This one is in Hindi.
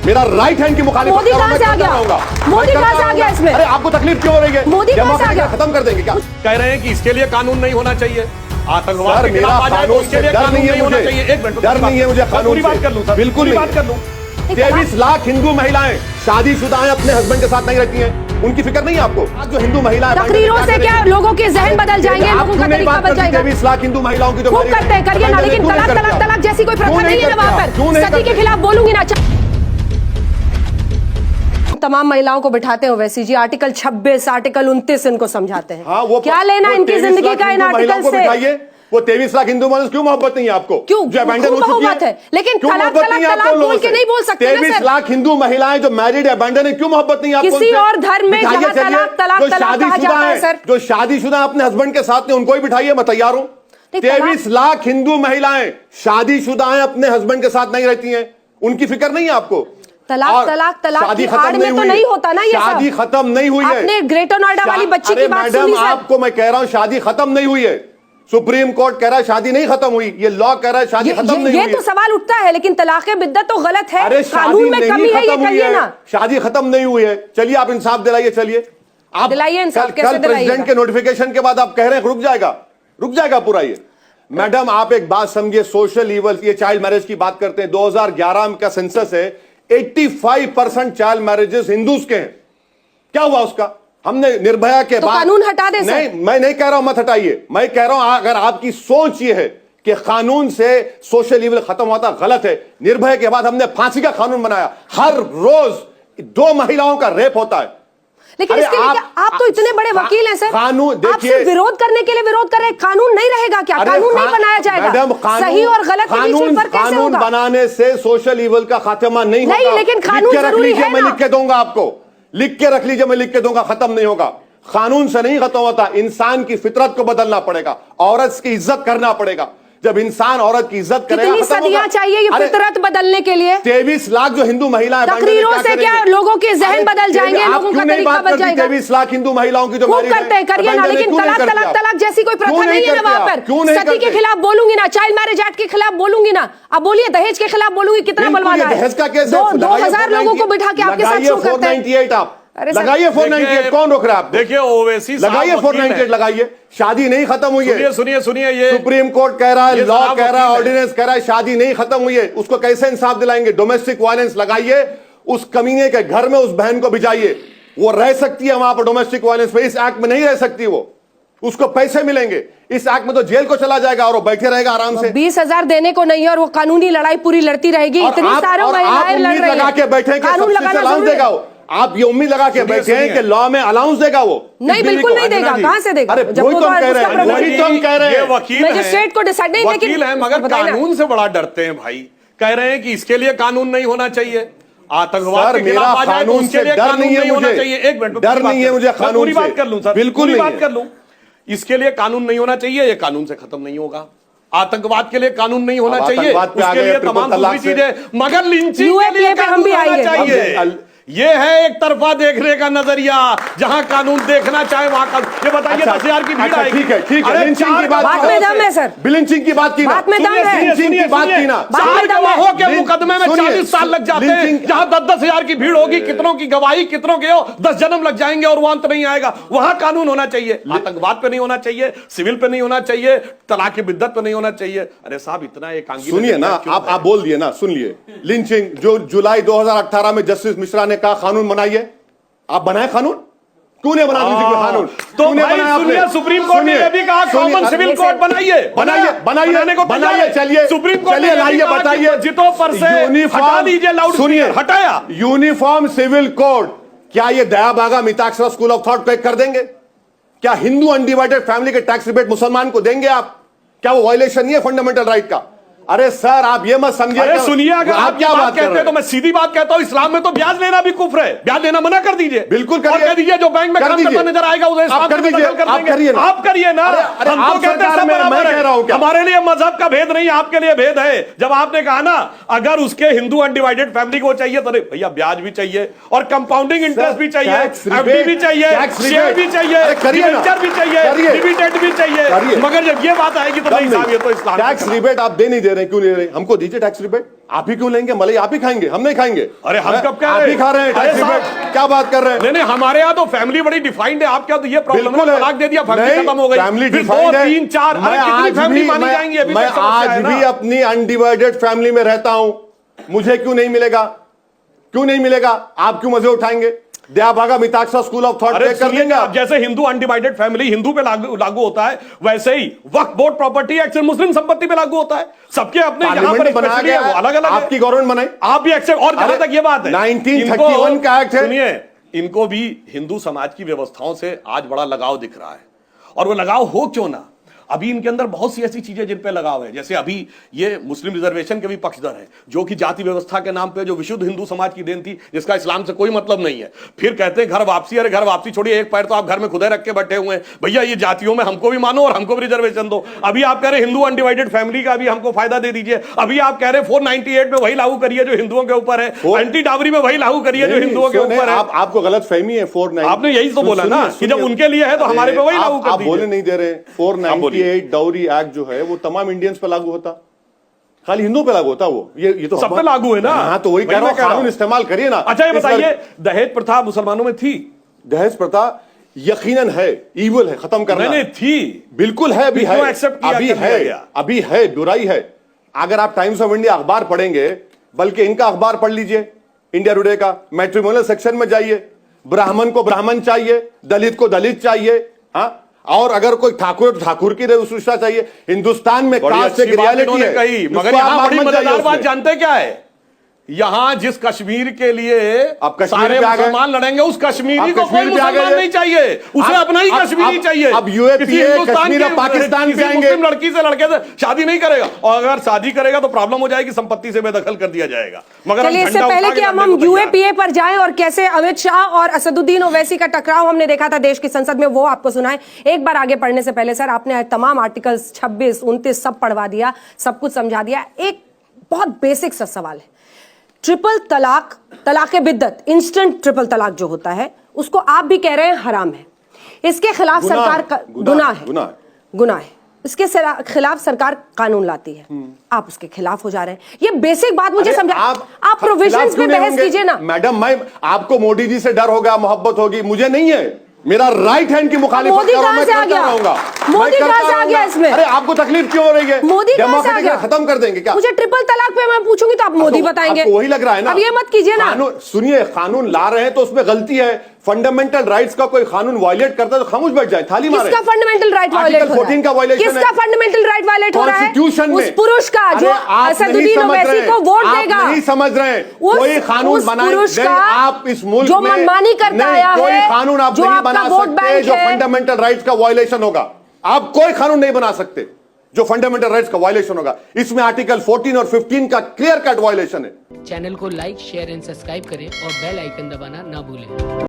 मेरा राइट हैंड की मुखालिफत मोदी कहां से आ गया? मोदी कहां से आ गया इसमें? अरे आपको तकलीफ क्यों हो रही है? मोदी कहां से आ गया? खत्म कर देंगे क्या? कह रहे हैं कि इसके लिए कानून नहीं होना चाहिए, आतंकवाद सर के मेरा खिलाफ आ जाए तो कानून उसके से लिए डर कानून नहीं है नहीं होना चाहिए। मुझे, एक मिनट डर नहीं है मुझे कानून पूरी बात से। कर लूं सर, बिल्कुल पूरी नहीं बात कर लूं। 23 लाख हिंदू महिलाएं शादीशुदा हैं, अपने हस्बैंड के साथ नहीं रहती हैं, उनकी फिक्र नहीं है आपको? आज जो हिंदू महिलाएं तकरीरों से क्या लोगों के जहन बदल जाएंगे, लोगों का तरीका बदल जाएगा? 23 लाख हिंदू महिलाओं की जो खूब करते हैं, करिए ना, लेकिन तलाक तलाक तलाक जैसी कोई प्रथा नहीं है ना वहां पर। सती के खिलाफ बोलूंगी ना। तमाम महिलाओं को बिठाते हो वैसी जी, आर्टिकल 26 आर्टिकल 29 इनको समझाते हैं। हाँ, वो क्या लेना इनकी जिंदगी का इन आर्टिकल से? वो 23 लाख हिंदू महिलाओं से क्यों मोहब्बत नहीं है आपको? क्यों जो abandon हो चुकी मोहब्बत है, लेकिन क्यों तलाक मोहब्बत तलाक नहीं है आप तलाक लोगों बोल के से? नहीं बोल सकते ना 23 सर। लाख हिंदू महिलाएं जो मैरिड abandon है, क्यों मोहब्बत नहीं है आपको? किसी उनसे? और धर्म में बिठाइए जहां चलिए। तलाक तलाक जो तलाक कहा शादीशुदा जाता है हैं, सर। जो शादीशुदा अपने हस्बैंड के साथ में, उनको भी बिठाइए, मैं तैयार हूं। 23 लाख हिंदू महिलाएं शादीशुदा हैं, अपने हस्बैंड के साथ नहीं रहती हैं, उनकी फिक्र नहीं है आपको? तलाक तलाक तलाक की आड़ में तो नहीं होता ना ये सब। शादी खत्म नहीं हुई है। आपने ग्रेटर नोएडा वाली बच्ची की बात सुनी मैडम, सर? आपको मैं कह रहा हूं शादी खत्म नहीं हुई है। सुप्रीम कोर्ट कह रहा है शादी नहीं खत्म हुई, ये लॉ कह रहा है शादी खत्म नहीं हुई। ये तो सवाल उठता है, लेकिन तलाक़े बिद्दत तो गलत है। अरे कानून में कमी है, ये कहिए ना। शादी खत्म नहीं हुई है। चलिए आप इंसाफ दिलाइए, चलिए आप दिलाइए इंसाफ, कैसे कल दिलाइएगा? प्रेसिडेंट के नोटिफिकेशन के बाद आप कह रहे हैं रुक जाएगा पूरा ये। मैडम आप एक बात समझिए, सोशल ईवल, ये चाइल्ड मैरिज की बात करते हैं, 2011 का सेंसस है, 85% चाइल्ड मैरिजेस हिंदूज के हैं। क्या हुआ उसका? हमने निर्भया के तो बाद कानून हटा दे सर। नहीं, मैं नहीं कह रहा हूं मत हटाइए, मैं कह रहा हूं अगर आपकी सोच ये है कि कानून से सोशल ईवल खत्म होता, गलत है। निर्भया के बाद हमने फांसी का कानून बनाया, हर रोज 2 महिलाओं का रेप होता है। लेकिन इसके लिए आप तो इतने बड़े वकील हैं सर, कानून आप देखिए, सिर्फ विरोध करने के लिए विरोध कर रहे हैं। कानून नहीं रहेगा क्या? कानून नहीं बनाया जाएगा? मैडम, सही और गलत के बीच में फर्क कैसे कानून होगा? बनाने से सोशल ईवल का खात्मा नहीं होगा। नहीं, लेकिन कानून लिख के रख जरूरी लीजिए, है मैं ना। लिख के दूंगा आपको, लिख के रख लीजिए, मैं लिख के दूंगा, खत्म नहीं होगा। कानून से नहीं खत्म होता, इंसान की फितरत को बदलना पड़ेगा, औरत की इज्जत करना पड़ेगा। जब इंसान औरत की इज्जत करेगा, कितनी सदियां चाहिए ये फितरत बदलने के लिए? 23 लाख जो हिंदू महिलाएं, तकरीरों से क्या लोगों के जहन बदल जाएंगे, लोगों का तरीका बदल जाएगा? 23 लाख हिंदू महिलाओं की जो खूब करते हैं, करिए ना, लेकिन तलाक तलाक तलाक जैसी कोई प्रथा नहीं है ना वहां पर। सती के खिलाफ बोलूंगी ना, चाइल्ड मैरिज एक्ट के खिलाफ बोलूंगी ना, अब बोलिए दहेज के खिलाफ बोलूंगी, कितना बुलवाना है? दहेज का केस 2000 लोगों को बिठा के आपके साथ शो करते हैं। 498 आप अरे सर, लगाइए 498, कौन रोक रहा है आपको? देखिए ओवैसी लगाइए 498, लगाइए। शादी नहीं खत्म हुई है। सुनिए ये सुप्रीम कोर्ट कह रहा है, लॉ साहब कह रहा है, वकील है। ऑर्डिनेंस कह रहा है शादी नहीं खत्म हुई है। उसको कैसे इंसाफ दिलाएंगे? डोमेस्टिक वायलेंस लगाइए, उस कमीने के घर में उस बहन को भिजाइए, वो रह सकती है वहां पर डोमेस्टिक वायलेंस में। इस एक्ट में नहीं रह सकती, वो उसको पैसे मिलेंगे। इस एक्ट में तो जेल को चला जाएगा और वो बैठे रहेगा आराम से। 20,000 देने को नहीं है और वो कानूनी लड़ाई पूरी लड़ती रहेगी। इतनी सारी महिलाएं लड़ रही हैं, लगा के बैठे कानून लगाना जरूरी देगा वो। आप ये उम्मीद लगा के बैठे हैं कि लॉ में अलाउंस देगा वो? नहीं, बिल्कुल नहीं देगा। कहां से देगा? अरे वही तो हम कह रहे हैं, वही तो हम कह रहे हैं। ये वकील मजिस्ट्रेट को डिसाइड नहीं, लेकिन वकील है, मगर कानून से बड़ा डरते हैं भाई। कह रहे हैं कि इसके लिए कानून नहीं होना चाहिए, आतंकवाद के खिलाफ आ जाए तो उसके लिए कानून नहीं होना चाहिए। एक मिनट, डर नहीं है मुझे कानून से। पूरी बात कर लूं सर, बिल्कुल पूरी बात कर लूं। इसके लिए कानून नहीं होना चाहिए, ये कानून से खत्म नहीं होगा। आतंकवाद के लिए कानून नहीं होना चाहिए, उसके लिए तमाम दूसरी चीजें, मगर लिंचिंग के लिए कानून होना चाहिए। ये है एक तरफा देखने का नजरिया, जहां कानून देखना चाहे वहां का। ये बताइए 10,000 की भीड़ आएगी। ठीक है, लिंचिंग की बात में दम है सर, लिंचिंग की बात की ना, बात में दम है, लिंचिंग की बात की ना। 4 गवाहों के मुकदमे में 40 साल लग जाते हैं, जहां 10,000 की भीड़ होगी, कितनों की गवाही, कितनों के 10 जन्म लग जाएंगे और वो अंत नहीं आएगा। वहां कानून होना चाहिए, आतंकवाद पे नहीं होना चाहिए, सिविल पे नहीं होना चाहिए, तलाक बिद्दत पे नहीं होना चाहिए। अरे साहब इतना एक सुनिए ना, आप बोल दिए ना, सुन लिए। लिंचिंग जो जुलाई 2018 में जस्टिस मिश्रा ने कहा कानून बनाइए, आप बनाए कानून? क्यों नहीं बना दीजिए कानून? तो भाई सुनिए, सुप्रीम कोर्ट ने यह भी कहा कॉमन सिविल कोड बनाइए, बनाइए, चलिए सुप्रीम कोर्ट चलिए, लाइए, बताइए। जितों पर से हटा दीजिए लाउड, सुनिए, हटाया यूनिफॉर्म सिविल कोड। क्या ये दया बागा Mitakshara school of thought pack कर देंगे? क्या हिंदू अनडिवाइडेड फैमिली के टैक्स रिबेट मुसलमान को देंगे आप? क्या वो वायलेशन नहीं है फंडामेंटल राइट का? अरे सर आप ये मत समझिए। अरे सुनिए, अगर आप क्या बात कहते हैं तो मैं सीधी बात कहता हूं, इस्लाम में तो ब्याज लेना भी कुफ्र है। ब्याज लेना मना कर दीजिए, बिल्कुल और कह दीजिए जो बैंक में काम करता नजर आएगा उसे आप कर दीजिए, आप करिए ना। हम तो कहते हैं सब बराबर है। हमारे लिए मजहब का भेद नहीं, आपके लिए भेद है। जब आपने कहा ना अगर उसके हिंदू अनडिवाइडेड फैमिली को चाहिए तो भैया ब्याज भी चाहिए और कंपाउंडिंग इंटरेस्ट भी चाहिए, एफडी भी चाहिए, शेयर भी चाहिए, डिबेंचर भी चाहिए, डिविडेंड भी चाहिए। मगर जब ये बात आएगी तो नहीं साहब, ये तो इस्लाम टैक्स रिबेट आप दे नहीं दे रहे हैं, क्यों नहीं ले रहे? हमको दीजिए टैक्स रिबेट। आप ही क्यों लेंगे? मलाई आप ही खाएंगे, हम नहीं खाएंगे। अरे हम कब कह रहे हैं? आप ही खा रहे हैं टैक्स रिबेट, क्या बात कर रहे हैं? नहीं, हमारे यहाँ तो फैमिली बड़ी डिफाइंड है। आप क्या तो ये प्रॉब्लम है, तलाक दे दिया, फैमिली खत्म हो गई, फैमिली फिर 2, 3, 4 फैमिली मानी जाएंगी। मैं आज भी अपनी अनडिवाइडेड फैमिली में रहता हूं, मुझे क्यों नहीं मिलेगा? क्यों नहीं मिलेगा? आप क्यों मजे उठाएंगे? Dayabhaga Mitakshara school of thought कर लेंगे आप। जैसे हिंदू अनडिवाइडेड फैमिली हिंदू पे लागू होता है, वैसे ही वक्फ बोर्ड प्रॉपर्टी एक्ट मुस्लिम संपत्ति पे लागू होता है। सबके अपने यहाँ पर बनाया गया, अलग अलग आपकी गवर्नमेंट बनाई, आप भी एक्सेप्ट। और जहां तक ये बात है 1931 का एक्ट है, सुनिए, इनको भी हिंदू समाज की व्यवस्थाओं से आज बड़ा लगाव दिख रहा है। और वो लगाव हो क्यों ना, अभी इनके अंदर बहुत सी ऐसी चीजें जिन पे लगाव है। जैसे अभी ये मुस्लिम रिजर्वेशन के भी पक्षधर हैं, जो कि जाति व्यवस्था के नाम पे जो विशुद्ध हिंदू समाज की देन थी, जिसका इस्लाम से कोई मतलब नहीं है। फिर कहते हैं घर वापसी। अरे घर वापसी छोड़िए, एक पैर तो आप घर में खुदे रख के बैठे हुए हैं। भैया ये जातियों में हमको भी मानो और हमको भी रिजर्वेशन दो। अभी आप कह रहे हिंदू अनडिवाइडेड फैमिली का भी हमको फायदा दे दीजिए। अभी आप कह रहे 498 में वही लागू करिए जो हिंदुओं के ऊपर है, एंटी डावरी में वही लागू करिए जो हिंदुओं के ऊपर है। आपको गलत फहमी है। 498 आपने यही तो बोला ना कि जब उनके लिए है तो हमारे पे वही लागू कर दीजिए। आप बोले नहीं दे रहे। 498 डाउरी एक्ट जो है वो तमाम इंडियंस पे लागू होता, खाली हिंदू पे लागू होता। वो ये तो सब पे लागू है ना। हाँ, तो वही कह रहा हूं, कानून इस्तेमाल करिए ना। अच्छा ये बताइए, दहेज प्रथा मुसलमानों में थी? दहेज प्रथा यकीनन है, ईविल है, खत्म करना। नहीं थी, बिल्कुल है, अभी है, अभी है, बुराई है। अगर आप टाइम्स ऑफ इंडिया अखबार पढ़ेंगे, बल्कि इनका अखबार पढ़ लीजिए, इंडिया टुडे का, मैट्रिमोनियल सेक्शन में जाइए, ब्राह्मण को ब्राह्मण चाहिए, दलित को दलित चाहिए, हाँ, और अगर कोई ठाकुर तो ठाकुर की विशेषता चाहिए। हिंदुस्तान में कास्ट एक रियलिटी है, कही, मगर यहां बड़ी मजेदार बात जानते क्या है? यहां जिस कश्मीर के लिए अब सारे मुसलमान लड़ेंगे, उस कश्मीरी को कोई मुसलमान नहीं चाहिए, उसे अपना ही कश्मीरी चाहिए। अब यूएपीए कश्मीर और पाकिस्तान से आएंगे, मुस्लिम लड़की से लड़के से शादी नहीं करेगा, और अगर शादी करेगा तो प्रॉब्लम हो जाएगी, संपत्ति से बेदखल कर दिया जाएगा। मगर इससे पहले कि हम यूएपीए पर जाएं और कैसे अमित शाह और असदुद्दीन ओवैसी का टकराव हमने देखा था देश की संसद में, वो आपको सुनाए। एक बार आगे पढ़ने से पहले सर, आपने तमाम आर्टिकल्स 26, 29 सब पढ़वा दिया, सब कुछ समझा दिया। एक बहुत बेसिक सा सवाल है, ट्रिपल तलाक, तलाक बिद्दत, इंस्टेंट ट्रिपल तलाक जो होता है, उसको आप भी कह रहे हैं हराम है, इसके खिलाफ सरकार गुनाह है, इसके खिलाफ सरकार कानून लाती है, आप उसके खिलाफ हो जा रहे हैं। ये बेसिक बात मुझे समझा। आप प्रोविजंस पे बहस कीजिए ना। मैडम, मैं आपको मोदी जी से डर होगा, मोहब्बत होगी, मुझे नहीं है। मेरा राइट हैंड की मुखालिफत मोदी कहां से आ गया? मोदी कहां से आ गया इसमें? अरे आपको तकलीफ क्यों हो रही है? मोदी कहां से आ गया? खत्म कर देंगे क्या? मुझे ट्रिपल तलाक पे मैं पूछूंगी तो आप मोदी बताएंगे। आपको वही लग रहा है ना? अब ये मत कीजिए ना। सुनिए, कानून ला रहे हैं तो उसमें गलती है। फंडामेंटल राइट्स का कोई कानून वायलेट करता है तो खामोश बैठ जाए, थाली मारे। किसका फंडामेंटल राइट वायलेट हो रहा है? 14 का वायलेशन है। किसका फंडामेंटल राइट वायलेट हो रहा है? कॉन्स्टिट्यूशन में उस पुरुष का जो असदुद्दीन ओवैसी को वोट देगा। आप नहीं समझ रहे हैं, कोई कानून बनाए आप इस मुल्क जो में, मनमानी करता आया है, कोई कानून आप नहीं बना सकते जो फंडामेंटल राइट्स का वायलेशन होगा। आप कोई कानून नहीं बना सकते जो फंडामेंटल राइट्स का वायलेशन होगा। इसमें आर्टिकल 14 और 15 का क्लियर कट वायलेशन है। चैनल को लाइक, शेयर एंड सब्सक्राइब करें और बेल आइकन दबाना ना भूलें।